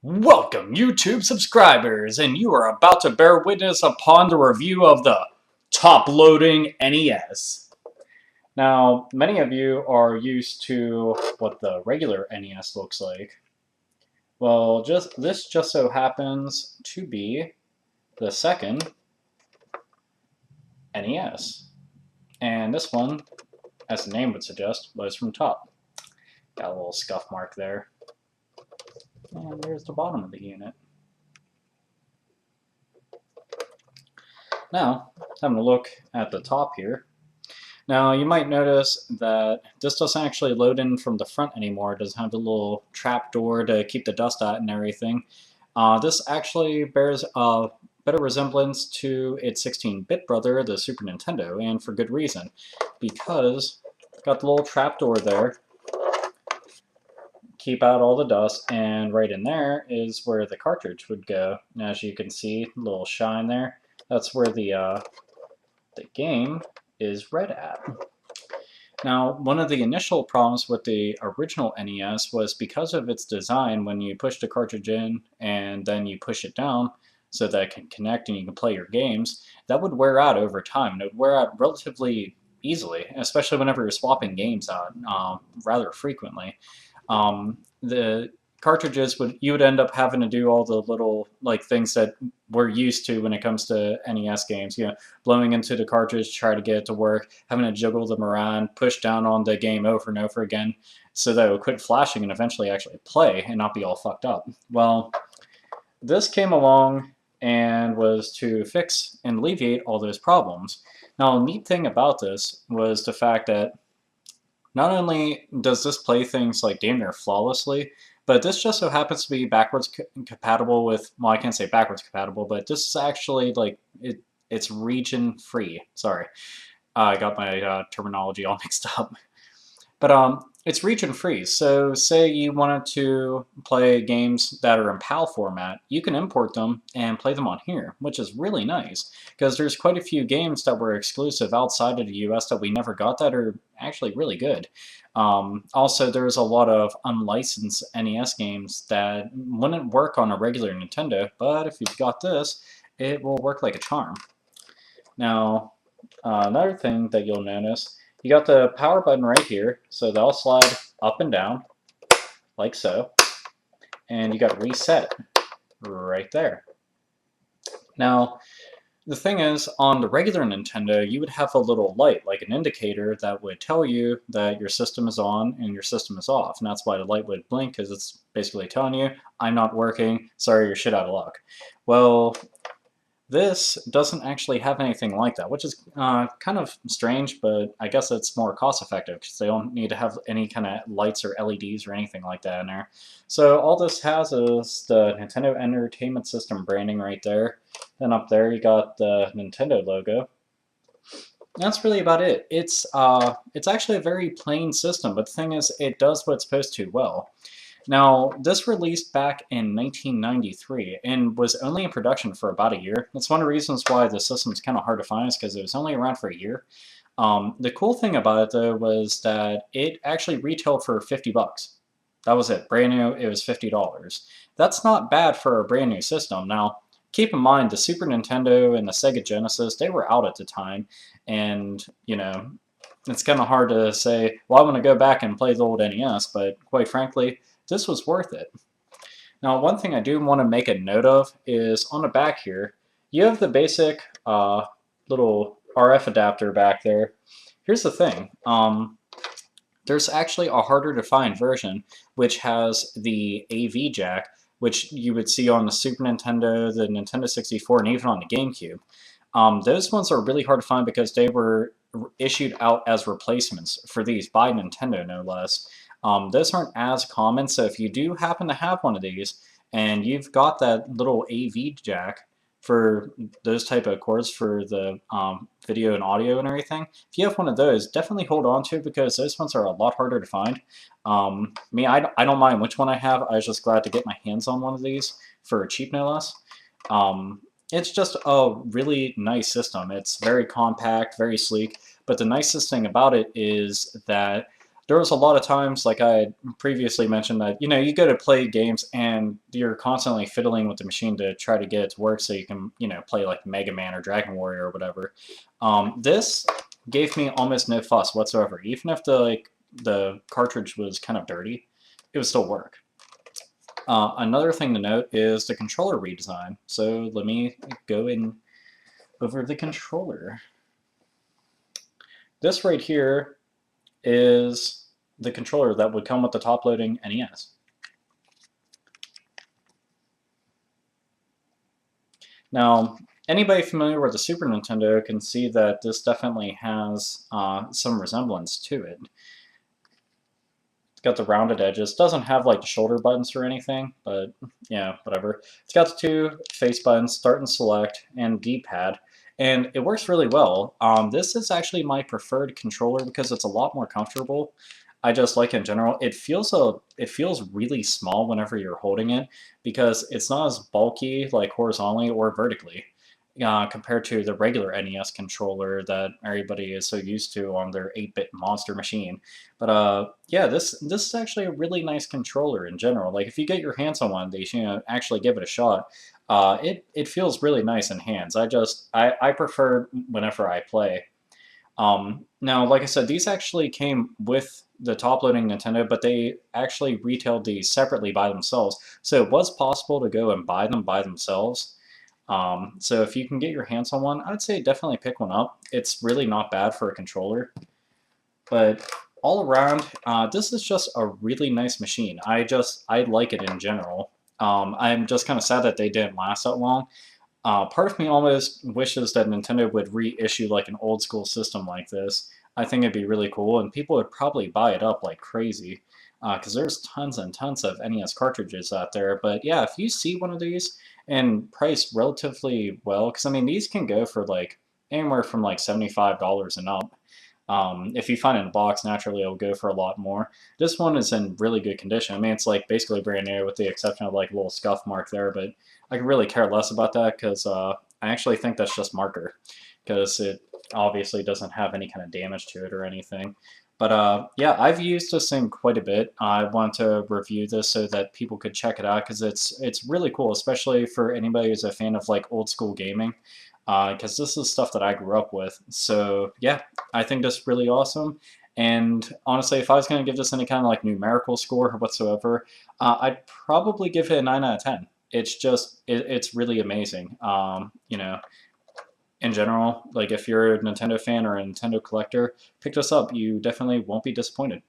Welcome, YouTube subscribers, and you are about to bear witness upon the review of the top loading NES. Now, many of you are used to what the regular NES looks like. Well, this just so happens to be the second NES. And this one, as the name would suggest, loads from top. Got a little scuff mark there. And there's the bottom of the unit. Now, having a look at the top here. Now, you might notice that this doesn't actually load in from the front anymore. It doesn't have a little trap door to keep the dust out and everything. This actually bears a better resemblance to its 16-bit brother, the Super Nintendo, and for good reason. Because it's got the little trap door there, keep out all the dust, and right in there is where the cartridge would go. And as you can see, a little shine there. That's where the game is read at. Now, one of the initial problems with the original NES was because of its design. When you push the cartridge in and then you push it down so that it can connect and you can play your games, that would wear out over time. And it would wear out relatively easily, especially whenever you're swapping games out rather frequently. The cartridges you would end up having to do all the little things that we're used to when it comes to NES games. Blowing into the cartridge, try to get it to work, having to jiggle them around, push down on the game over and over again so that it would quit flashing and eventually actually play and not be all fucked up. Well, this came along and was to fix and alleviate all those problems. Now, the neat thing about this was the fact that not only does this play things like damn near flawlessly, but this just so happens to be backwards compatible with, well, I can't say backwards compatible, but this is actually it's region free. Sorry, I got my terminology all mixed up. But it's region free. So say you wanted to play games that are in PAL format, you can import them and play them on here, which is really nice because there's quite a few games that were exclusive outside of the US that we never got that are actually really good. Also, there's a lot of unlicensed NES games that wouldn't work on a regular Nintendo, but if you've got this, it will work like a charm. Now, another thing that you'll notice, you got the power button right here, so they'll slide up and down, like so. And you got reset right there. Now, the thing is, on the regular Nintendo, you would have a little light, like an indicator, that would tell you that your system is on and your system is off. And that's why the light would blink, because it's basically telling you, I'm not working, sorry, you're shit out of luck. Well, this doesn't actually have anything like that, which is kind of strange, but I guess it's more cost effective because they don't need to have any kind of lights or LEDs or anything like that in there. So all this has is the Nintendo Entertainment System branding right there. Then up there you got the Nintendo logo. That's really about it. It's actually a very plain system, but the thing is, it does what it's supposed to well. Now, this released back in 1993 and was only in production for about a year. That's one of the reasons why the system is kind of hard to find, is because it was only around for a year. The cool thing about it, though, was that it actually retailed for 50 bucks. That was it. Brand new, it was $50. That's not bad for a brand new system. Now, keep in mind, the Super Nintendo and the Sega Genesis, they were out at the time. And, it's kind of hard to say, well, I want to go back and play the old NES, but quite frankly, this was worth it. Now, one thing I do want to make a note of is on the back here, you have the basic little RF adapter back there. Here's the thing. There's actually a harder to find version which has the AV jack, which you would see on the Super Nintendo, the Nintendo 64, and even on the GameCube. Those ones are really hard to find because they were issued out as replacements for these by Nintendo, no less. Those aren't as common, so if you do happen to have one of these and you've got that little AV jack for those type of cords for the video and audio and everything, if you have one of those, definitely hold on to it because those ones are a lot harder to find. I don't mind which one I have. I was just glad to get my hands on one of these for cheap, no less. It's just a really nice system. It's very compact, very sleek, but the nicest thing about it is that there was a lot of times, like I had previously mentioned, that you go to play games and you're constantly fiddling with the machine to try to get it to work so you can play like Mega Man or Dragon Warrior or whatever. This gave me almost no fuss whatsoever. Even if the cartridge was kind of dirty, it would still work. Another thing to note is the controller redesign. So let me go in over the controller. This right here is the controller that would come with the top loading NES. Now, anybody familiar with the Super Nintendo can see that this definitely has some resemblance to it. It's got the rounded edges. Doesn't have like the shoulder buttons or anything, but yeah, whatever. It's got the two face buttons, start and select, and D-pad, and it works really well. This is actually my preferred controller because it's a lot more comfortable. I just like in general. It feels really small whenever you're holding it because it's not as bulky like horizontally or vertically compared to the regular NES controller that everybody is so used to on their 8-bit monster machine. But yeah, this is actually a really nice controller in general. Like if you get your hands on one of these, actually give it a shot. It feels really nice in hands. I prefer whenever I play. Now, like I said, these actually came with the top-loading Nintendo, but they actually retailed these separately by themselves. So it was possible to go and buy them by themselves. So if you can get your hands on one, I'd say definitely pick one up. It's really not bad for a controller. But all around, this is just a really nice machine. I like it in general. I'm just kind of sad that they didn't last that long. Part of me almost wishes that Nintendo would reissue like an old school system like this. I think it'd be really cool, and people would probably buy it up like crazy because there's tons and tons of NES cartridges out there. But yeah, if you see one of these and priced relatively well, because I mean these can go for like anywhere from like $75 and up. If you find it in a box, naturally it'll go for a lot more. This one is in really good condition. I mean, it's like basically brand new with the exception of like a little scuff mark there, but I could really care less about that because I actually think that's just marker because it obviously doesn't have any kind of damage to it or anything. But yeah, I've used this thing quite a bit. I want to review this so that people could check it out because it's really cool, especially for anybody who's a fan of like old school gaming because this is stuff that I grew up with. So yeah, I think that's really awesome. And honestly, if I was going to give this any kind of like numerical score or whatsoever, I'd probably give it a 9 out of 10. It's just, it's really amazing. In general, like if you're a Nintendo fan or a Nintendo collector, pick this up. You definitely won't be disappointed.